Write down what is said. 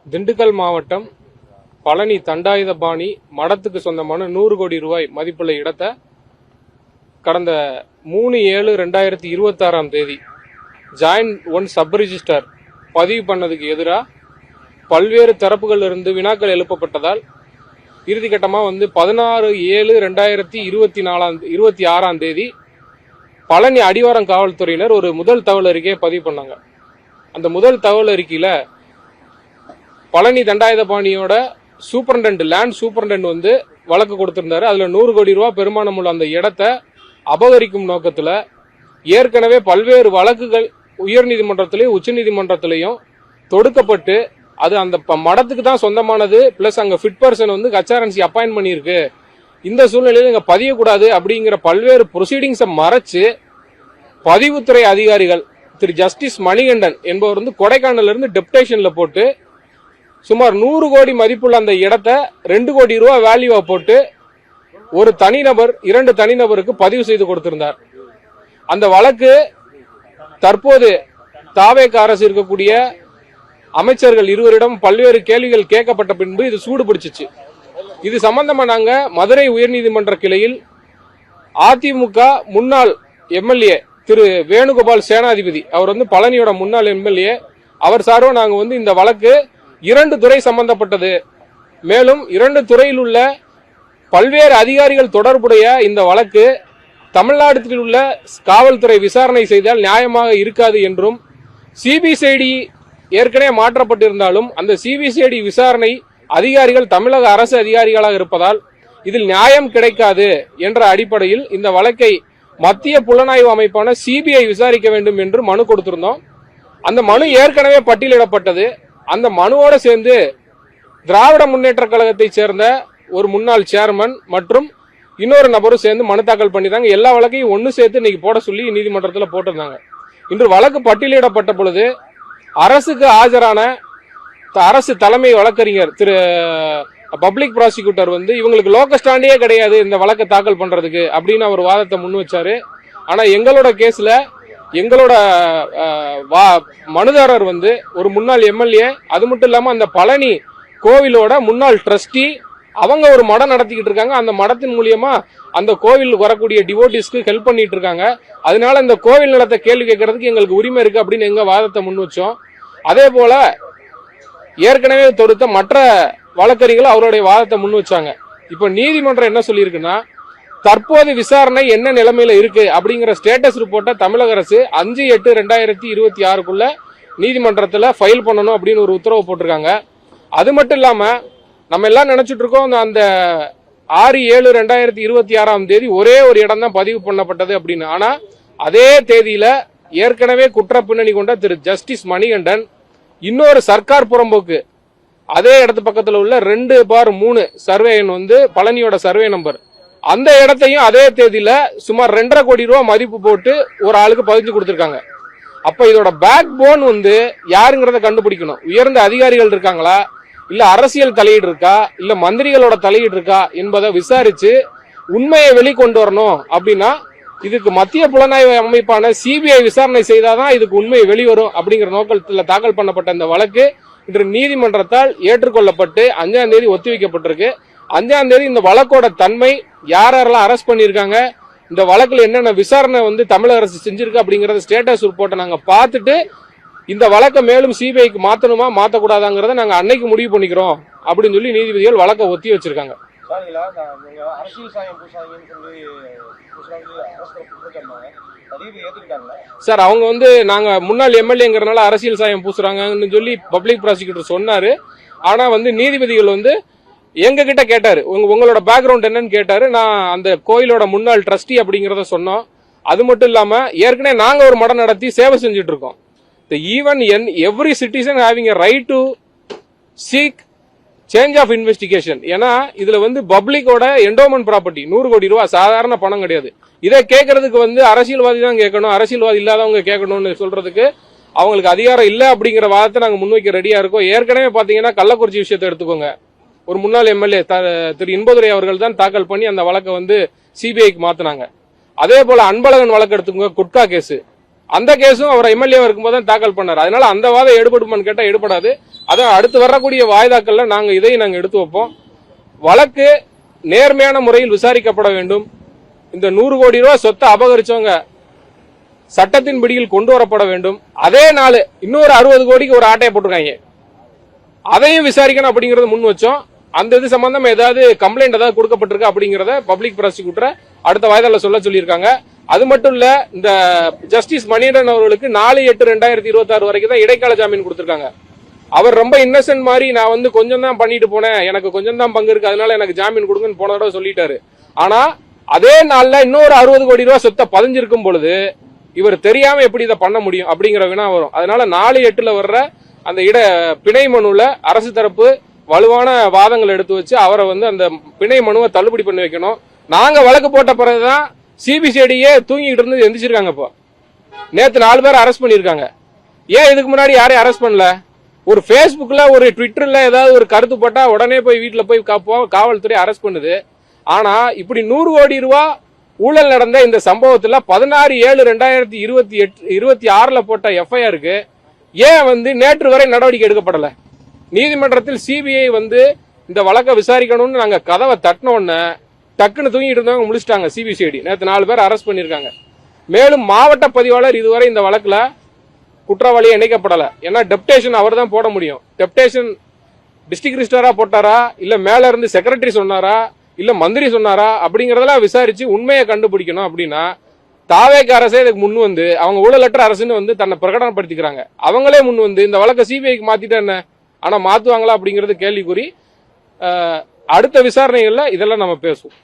திண்டுக்கல் மாவட்டம் பழனி தண்டாயுதபாணி மடத்துக்கு சொந்தமான 100 கோடி ரூபாய் மதிப்புள்ள இடத்தை கடந்த 3/7/2026 ஜாயிண்ட் 1 சப் ரிஜிஸ்டர் பதிவு பண்ணதுக்கு எதிராக பல்வேறு தரப்புகளிலிருந்து வினாக்கள் எழுப்பப்பட்டதால் இறுதிக்கட்டமாக 16/7/2026 பழனி அடிவாரம் காவல்துறையினர் ஒரு முதல் தகவல் அறிக்கையை பதிவு பண்ணாங்க. அந்த முதல் தகவல் அறிக்கையில பழனி தண்டாயுதபாணியோட சூப்பரண்டன்ட் லேண்ட் சூப்பரண்டன்ட் வழக்கு கொடுத்திருந்தாரு. அதுல 100 கோடி ரூபாய் பெருமானம் உள்ள அந்த இடத்தை அபகரிக்கும் நோக்கத்துல ஏற்கனவே பல்வேறு வழக்குகள் உயர்நீதிமன்றத்திலையும் உச்சநீதிமன்றத்திலையும் தொடுக்கப்பட்டு அது அந்த மடத்துக்கு தான் சொந்தமானது, பிளஸ் அங்க ஃபிட் பர்சன் ஹெச்ஆர்என்சி அப்பாயின்ட் பண்ணியிருக்கு, இந்த சூழ்நிலையில இங்க பதியக்கூடாது அப்படிங்கிற பல்வேறு ப்ரொசீடிங்ஸை மறைச்சு பதிவுத்துறை அதிகாரிகள் திரு ஜஸ்டிஸ் மணிகண்டன் என்பவர் கொடைக்கானல்ல இருந்து டெப்டேஷன்ல போட்டு சுமார் 100 கோடி மதிப்புள்ள அந்த இடத்தை 2 கோடி ரூபாய் வேல்யூவா போட்டு ஒரு தனிநபர் 2 தனிநபருக்கு பதிவு செய்து கொடுத்திருந்தார். அந்த வழக்கு தற்போது தாவேக அரசு இருக்கக்கூடிய அமைச்சர்கள் இருவரிடம் பல்வேறு கேள்விகள் கேட்கப்பட்ட பின்பு இது சூடு பிடிச்சிச்சு. இது சம்பந்தமா நாங்க மதுரை உயர்நீதிமன்ற கிளையில் அதிமுக முன்னாள் எம்எல்ஏ திரு வேணுகோபால் சேனாதிபதி அவர் பழனியோட முன்னாள் எம்எல்ஏ அவர் சார்பா நாங்க இந்த வழக்கு 2 துறை சம்பந்தப்பட்டது, மேலும் 2 துறையில் உள்ள பல்வேறு அதிகாரிகள் தொடர்புடைய இந்த வழக்கு தமிழ்நாட்டில் உள்ள காவல்துறை விசாரணை செய்தால் நியாயமாக இருக்காது என்றும் சிபிசிஐடி ஏற்கனவே மாற்றப்பட்டிருந்தாலும் அந்த சிபிசிஐடி விசாரணை அதிகாரிகள் தமிழக அரசு அதிகாரிகளாக இருப்பதால் இதில் நியாயம் கிடைக்காது என்ற அடிப்படையில் இந்த வழக்கை மத்திய புலனாய்வு அமைப்பான சிபிஐ விசாரிக்க வேண்டும் என்று மனு கொடுத்திருந்தோம். அந்த மனு ஏற்கனவே பட்டியலிடப்பட்டது. அந்த மனுவோட சேர்ந்து திராவிட முன்னேற்ற கழகத்தை சேர்ந்த ஒரு முன்னாள் சேர்மன் மற்றும் இன்னொரு நபரும் சேர்ந்து மனு தாக்கல் பண்ணிருந்தாங்க. எல்லா வழக்கையும் ஒன்னு சேர்த்து இன்னைக்கு போட சொல்லி நீதிமன்றத்தில் போட்டிருந்தாங்க. இன்று வழக்கு பட்டியலிடப்பட்ட பொழுது அரசுக்கு ஆஜரான அரசு தலைமை வழக்கறிஞர் திரு பப்ளிக் ப்ராசிக்யூட்டர் இவங்களுக்கு லோக்கஸ்டாண்டியே கிடையாது இந்த வழக்கை தாக்கல் பண்றதுக்கு அப்படின்னு அவர் வாதத்தை முன் வச்சாரு. ஆனா எங்களோட கேஸ்ல எங்களோட மனுதாரர் ஒரு முன்னாள் எம்எல்ஏ, அது மட்டும் இல்லாம அந்த பழனி கோவிலோட முன்னாள் ட்ரஸ்டி, அவங்க ஒரு மடம் நடத்திக்கிட்டு இருக்காங்க. அந்த மடத்தின் மூலியமா அந்த கோவில் வரக்கூடிய டிவோட்டிஸ்க்கு ஹெல்ப் பண்ணிட்டு இருக்காங்க. அதனால இந்த கோவில் நிலத்தை கேள்வி கேட்கறதுக்கு எங்களுக்கு உரிமை இருக்கு அப்படின்னு எங்க வாதத்தை முன் வச்சோம். அதே போல ஏற்கனவே தொடுத்த மற்ற வழக்கறிஞர்கள் அவருடைய வாதத்தை முன் வச்சாங்க. இப்ப நீதிமன்றம் என்ன சொல்லியிருக்குன்னா, தற்போது விசாரணை என்ன நிலைமையில இருக்கு அப்படிங்கிற ஸ்டேட்டஸ் ரிப்போர்ட்டை தமிழக அரசு 5/8/2026 நீதிமன்றத்தில் ஃபைல் பண்ணணும் அப்படின்னு ஒரு உத்தரவு போட்டிருக்காங்க. அது மட்டும் இல்லாம நம்ம எல்லாம் நினைச்சிட்டு இருக்கோம் அந்த 6/7/2026 ஒரே ஒரு இடம் தான் பதிவு பண்ணப்பட்டது அப்படின்னு. ஆனா அதே தேதியில ஏற்கனவே குற்ற பின்னணி கொண்ட திரு ஜஸ்டிஸ் மணிகண்டன் இன்னொரு சர்க்கார் புறம்போக்கு அதே இடத்து பக்கத்தில் உள்ள 2/3 சர்வே பழனியோட சர்வே நம்பர், அந்த இடத்தையும் அதே தேதியில சுமார் 2.5 கோடி ரூபாய் மதிப்பு போட்டு ஒரு ஆளுக்கு பதிஞ்சு கொடுத்திருக்காங்க. அப்ப இதோட பேக் போன் யாருங்கிறத கண்டுபிடிக்கணும். உயர்ந்த அதிகாரிகள் இருக்காங்களா, இல்ல அரசியல் தலையீடு இருக்கா, இல்ல மந்திரிகளோட தலையீடு இருக்கா என்பதை விசாரிச்சு உண்மையை வெளிக்கொண்டு வரணும். அப்படின்னா இதுக்கு மத்திய புலனாய்வு அமைப்பான சிபிஐ விசாரணை செய்தாதான் இதுக்கு உண்மை வெளிவரும் அப்படிங்கிற நோக்கத்தில் தாக்கல் பண்ணப்பட்ட இந்த வழக்கு இன்று நீதிமன்றத்தால் ஏற்றுக்கொள்ளப்பட்டு 5ஆம் தேதி ஒத்திவைக்கப்பட்டிருக்கு. 5ஆம் தேதி இந்த வழக்கோட தன்மை, யாரெல்லாம் அரெஸ்ட் பண்ணியிருக்காங்க, இந்த வழக்குல என்னென்ன விசாரணை தமிழக அரசு செஞ்சிருக்கு அப்படிங்கறத ஸ்டேட்டஸ் ரிப்போர்ட்டை நாங்க பார்த்துட்டு இந்த வழக்கை மேலும் சிபிஐக்கு மாத்தணுமா மாத்தக்கூடாதாங்கிறத நாங்க அன்னைக்கு முடிவு பண்ணிக்கிறோம் அப்படின்னு சொல்லி நீதிபதிகள் வழக்கை ஒத்தி வச்சிருக்காங்க. சார் அவங்க நாங்க முன்னாள் எம்எல்ஏங்கிறனால அரசியல் சாயம் பூசுறாங்கன்னு சொல்லி பப்ளிக் ப்ராசிக்யூட்டர் சொன்னாரு. ஆனா நீதிபதிகள் எங்க கிட்ட கேட்டாரு, உங்களோட பேக்ரவுண்ட் என்னன்னு கேட்டாரு. நான் அந்த கோயிலோட முன்னாள் ட்ரஸ்டி அப்படிங்கறத சொன்னோம். அது மட்டும் இல்லாம ஏற்கனவே நாங்க ஒரு மடம் நடத்தி சேவை செஞ்சுட்டு இருக்கோம். Even every citizen having a right to seek change of investigation. ஏன்னா இதுல பப்ளிக்கோட என்டோமெண்ட் ப்ராப்பர்ட்டி 100 கோடி ரூபாய் சாதாரண பணம் கிடையாது. இதை கேட்கறதுக்கு அரசியல்வாதி தான் கேட்கணும், அரசியல்வாதி இல்லாதவங்க கேட்கணும்னு சொல்றதுக்கு அவங்களுக்கு அதிகாரம் இல்ல அப்படிங்கிற வாதத்தை நாங்க முன்வைக்க ரெடியா இருக்கோம். ஏற்கனவே பாத்தீங்கன்னா கள்ளக்குறிச்சி விஷயத்தை எடுத்துக்கோங்க. ஒரு முன்னாள் எம்எல்ஏ திரு இன்பதுரை அவர்கள் தான் தாக்கல் பண்ணி அந்த வழக்கை சிபிஐக்கு மாத்தினாங்க. அதே போல அன்பழகன் வழக்கு எடுத்துக்கோங்க, குட்கா கேஸ், அந்த கேஸும் அவர் எம்எல்ஏ இருக்கும்போது தான் தாக்கல் பண்ணார். அதனால அந்த வாதம் எடுபடுமான்னு கேட்டா எடுபடாது. அதான் அடுத்து வரக்கூடிய வாய்தாக்கள்ல நாங்க இதையும் நாங்க எடுத்து வைப்போம். வழக்கு நேர்மையான முறையில் விசாரிக்கப்பட வேண்டும். இந்த 100 கோடி ரூபாய் சொத்தை அபகரிச்சவங்க சட்டத்தின் பிடியில் கொண்டு வரப்பட வேண்டும். அதே நாள் இன்னொரு 60 கோடிக்கு ஒரு ஆட்டையை போட்டிருக்காங்க, அதையும் விசாரிக்கணும் அப்படிங்கறத முன் வச்சோம். அந்த இது சம்பந்தமா ஏதாவது கம்ப்ளைண்ட் ஏதாவது கொடுக்கப்பட்டிருக்கு அப்படிங்கறத பப்ளிக் ப்ராசிக்யூட்டரை அடுத்த வாய்தால சொல்ல சொல்லியிருக்காங்க. அது மட்டும் இல்ல, இந்த ஜஸ்டிஸ் மணிகண்டன் அவர்களுக்கு 4/8/2026 வரைக்கும் தான் இடைக்கால ஜாமீன் கொடுத்திருக்காங்க. அவர் ரொம்ப இன்னசென்ட் மாதிரி நான் வந்து கொஞ்சம் தான் பண்ணிட்டு போனேன், எனக்கு கொஞ்சம் தான் பங்கு இருக்கு, அதனால எனக்கு ஜாமீன் கொடுங்கன்னு போன தடவை சொல்லிட்டாரு. ஆனா அதே நாள்ல இன்னொரு 60 கோடி ரூபாய் சொத்தை பதிஞ்சிருக்கும் பொழுது இவர் தெரியாம எப்படி இதை பண்ண முடியும் அப்படிங்கிற வினா வரும். அதனால 4/8 வர்ற அந்த பிணை மனுல அரசு தரப்பு வலுவான வாதங்கள் எடுத்து வச்சு அவரை வந்து அந்த பிணை மனுவை தள்ளுபடி பண்ணி வைக்கணும். நாங்க வழக்கு போட்ட பிறகுதான் சிபிசிஐடியே தூங்கிட்டு இருந்து எந்திரிச்சிருக்காங்க. இப்போ நேத்து 4 பேர் அரெஸ்ட் பண்ணிருக்காங்க. ஏன் இதுக்கு முன்னாடி யாரையும் அரெஸ்ட் பண்ணல? ஒரு பேஸ்புக்ல ஒரு ட்விட்டர்ல ஏதாவது ஒரு கருத்து போட்டா உடனே போய் வீட்டுல போய் காவல்துறை அரெஸ்ட் பண்ணுது. ஆனா இப்படி 100 கோடி ரூபாய் ஊழல் நடந்த இந்த சம்பவத்துல 16/7/2026 போட்ட எஃப்ஐஆருக்கு ஏன் வந்து நேற்று வரை நடவடிக்கை எடுக்கப்படல? நீதிமன்றத்தில் சிபிஐ வந்து இந்த வழக்கை விசாரிக்கணும்னு நாங்க கதவை தட்டின உடனே டக்குன்னு தூங்கிட்டு இருந்தவங்க முடிச்சிட்டாங்க. சிபிசிஐடி நேற்று 4 பேர் அரெஸ்ட் பண்ணிருக்காங்க. மேலும் மாவட்ட பதிவாளர் இதுவரை இந்த வழக்குல குற்றவாளியை இணைக்கப்படல. ஏன்னா டெப்டேஷன் அவர் தான் போட முடியும். டெப்டேஷன் டிஸ்ட்ரிக்ட் ரிஜிஸ்ட்ராரா போட்டாரா, இல்ல மேல இருந்து செக்ரட்டரி சொன்னாரா, இல்ல மந்திரி சொன்னாரா அப்படிங்கறதெல்லாம் விசாரிச்சு உண்மையை கண்டுபிடிக்கணும். அப்படின்னா தாவேக அரசே இதுக்கு முன் வந்து அவங்க ஊழலற்ற அரசுன்னு வந்து தன்னை பிரகடனப்படுத்திக்கிறாங்க. அவங்களே முன் வந்து இந்த வழக்கை சிபிஐக்கு மாத்திட்டா என்ன, ஆனா மாத்துவாங்களா அப்படிங்கறது கேள்விக்குறி. அடுத்த விசாரணைகள்ல இதெல்லாம் நம்ம பேசுவோம்.